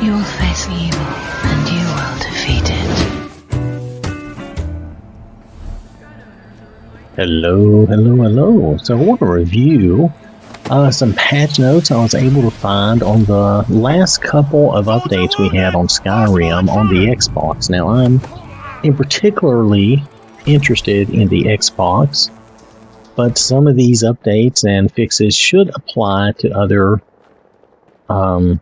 You'll face evil, and you will defeat it. Hello. So I want to review some patch notes I was able to find on the last couple of updates we had on Skyrim on the Xbox. Now I'm particularly interested in the Xbox, but some of these updates and fixes should apply to other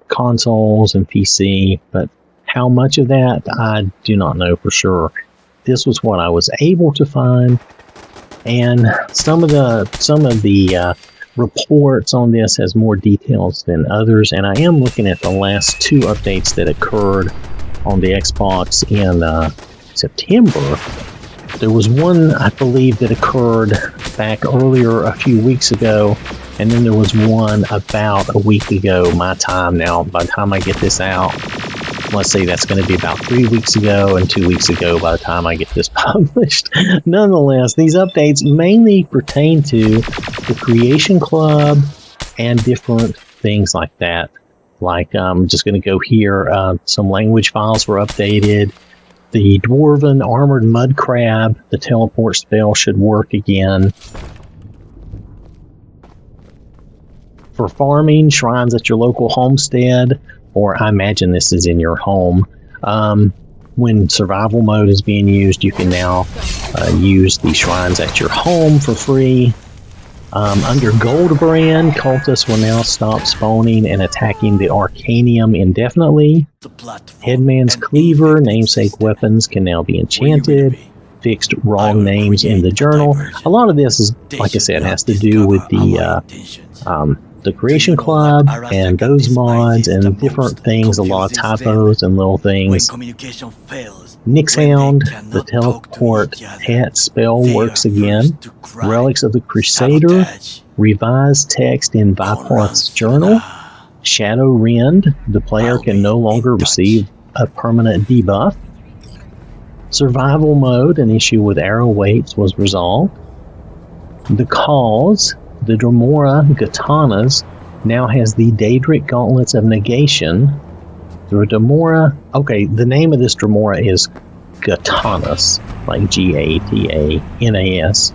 consoles and PC, but how much of that I do not know for sure. This was what I was able to find, and some of the reports on this has more details than others, and I am looking at the last two updates that occurred on the Xbox in September. There was one, I believe, that occurred back earlier a few weeks ago, and then there was one about a week ago, my time now. By the time I get this out, let's say that's going to be about 3 weeks ago and 2 weeks ago by the time I get this published. Nonetheless, these updates mainly pertain to the Creation Club and different things like that. Like, I'm just going to go here, some language files were updated. The Dwarven Armored Mud Crab, the teleport spell should work again. For farming, shrines at your local homestead, or I imagine this is in your home. When survival mode is being used, you can now use the shrines at your home for free. Under Goldbrand, cultists will now stop spawning and attacking the Arcanium indefinitely. Headman's Cleaver, namesake weapons can now be enchanted. Fixed wrong names in the journal. A lot of this is, like I said, has to do with the Creation Club and those mods and different things, a lot of typos and little things. Nixhound, the teleport hat spell works again. Relics of the Crusader, revised text in Viporth's journal. Shadow Rend, the player can no longer receive a permanent debuff. Survival mode, an issue with arrow weights, was resolved. The Cause, the Dremora Gatanas, now has the Daedric Gauntlets of Negation. The Dremora, okay, the name of this Dremora is Gatanas, like Gatanas.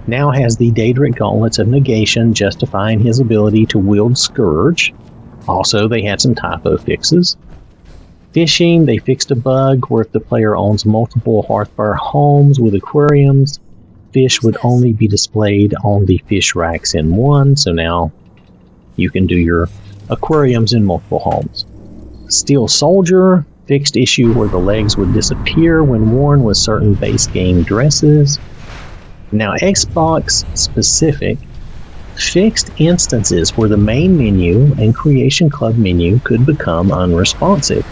Now has the Daedric Gauntlets of Negation, justifying his ability to wield Scourge. Also, they had some typo fixes. Fishing, they fixed a bug where if the player owns multiple Hearthfire homes with aquariums, fish would only be displayed on the fish racks in one, so now you can do your aquariums in multiple homes. Steel Soldier, fixed issue where the legs would disappear when worn with certain base game dresses. Now Xbox specific, fixed instances where the main menu and Creation Club menu could become unresponsive.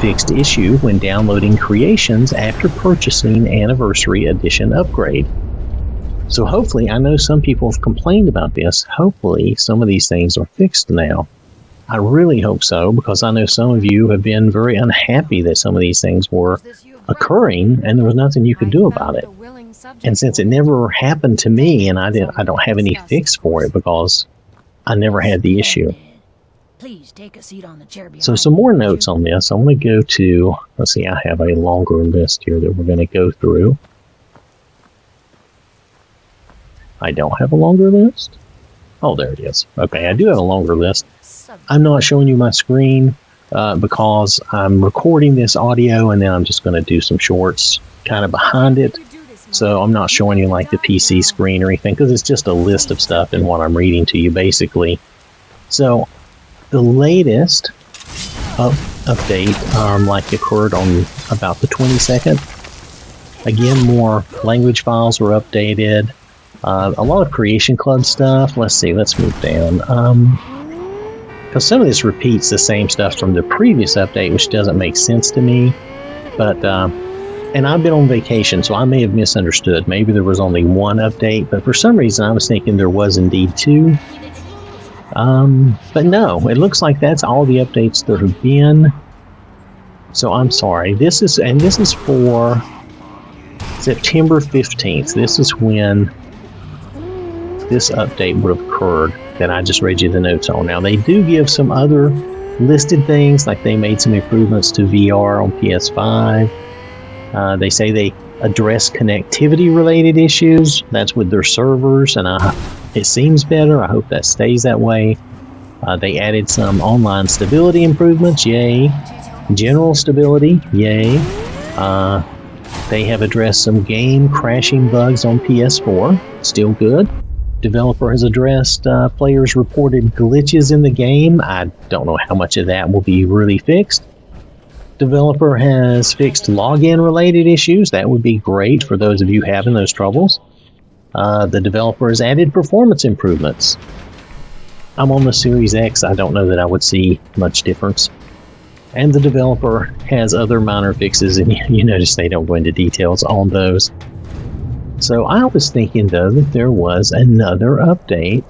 Fixed issue when downloading creations after purchasing Anniversary Edition upgrade. So hopefully, I know some people have complained about this, hopefully some of these things are fixed now. I really hope so, because I know some of you have been very unhappy that some of these things were occurring and there was nothing you could do about it. And since it never happened to me, and I don't have any fix for it because I never had the issue. Please take a seat on the chair behind So some more notes on this. I'm going to go to, let's see, I have a longer list here that we're going to go through. I don't have a longer list? Oh, there it is. Okay, I do have a longer list. I'm not showing you my screen because I'm recording this audio and then I'm just going to do some shorts kind of behind it. So I'm not showing you like the PC screen or anything because it's just a list of stuff and what I'm reading to you basically. So the latest update like occurred on about the 22nd. Again, more language files were updated. A lot of Creation Club stuff. Let's see, let's move down. Because some of this repeats the same stuff from the previous update, which doesn't make sense to me. But, and I've been on vacation, so I may have misunderstood. Maybe there was only one update, but for some reason I was thinking there was indeed two. But no, it looks like that's all the updates there have been. So I'm sorry. This is for September 15th. This is when this update would have occurred that I just read you the notes on. Now, they do give some other listed things like they made some improvements to VR on PS5. They say they address connectivity related issues. That's with their servers, and it seems better. I hope that stays that way. They added some online stability improvements. Yay. General stability. Yay. They have addressed some game crashing bugs on PS4. Still good. Developer has addressed players' reported glitches in the game. I don't know how much of that will be really fixed. Developer has fixed login related issues. That would be great for those of you having those troubles. The developer has added performance improvements. I'm on the Series X. I don't know that I would see much difference. And the developer has other minor fixes, and you notice they don't go into details on those. So I was thinking, though, that there was another update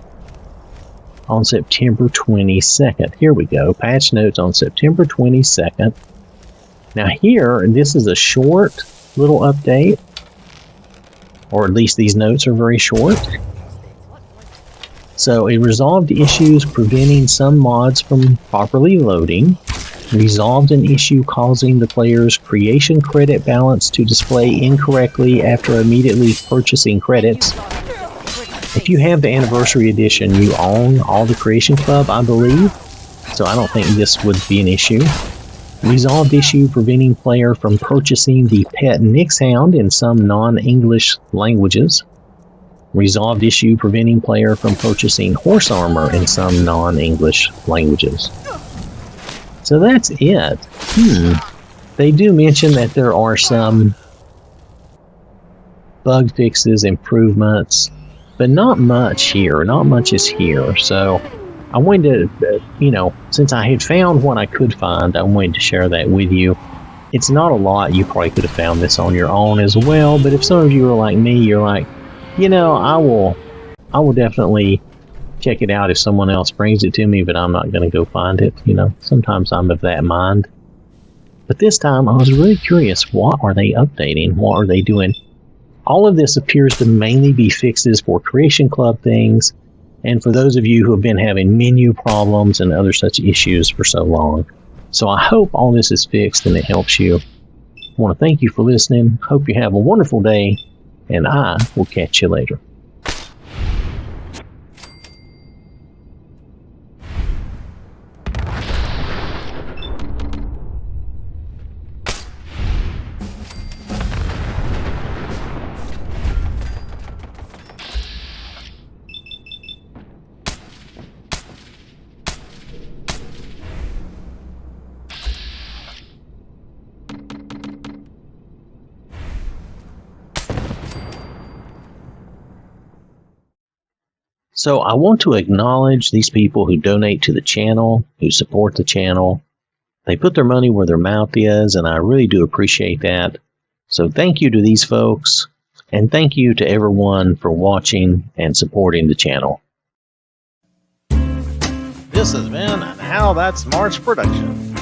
on September 22nd. Here we go. Patch notes on September 22nd. Now here, this is a short little update, or at least these notes are very short. So it resolved issues preventing some mods from properly loading, resolved an issue causing the player's creation credit balance to display incorrectly after immediately purchasing credits. If you have the Anniversary Edition, you own all the Creation Club, I believe, so I don't think this would be an issue. Resolved issue preventing player from purchasing the pet Nixhound in some non-English languages. Resolved issue preventing player from purchasing horse armor in some non-English languages. So that's it. They do mention that there are some bug fixes, improvements, but not much here. Not much is here. So I wanted to, since I had found what I could find, I wanted to share that with you. It's not a lot. You probably could have found this on your own as well, but if some of you are like me, you're like, I will definitely check it out if someone else brings it to me, but I'm not going to go find it. Sometimes I'm of that mind. But this time I was really curious, what are they updating? What are they doing? All of this appears to mainly be fixes for Creation Club things, and for those of you who have been having menu problems and other such issues for so long. So I hope all this is fixed and it helps you. I want to thank you for listening. Hope you have a wonderful day, and I will catch you later. So I want to acknowledge these people who donate to the channel, who support the channel. They put their money where their mouth is, and I really do appreciate that. So thank you to these folks, and thank you to everyone for watching and supporting the channel. This has been an OwwThatSmarts production.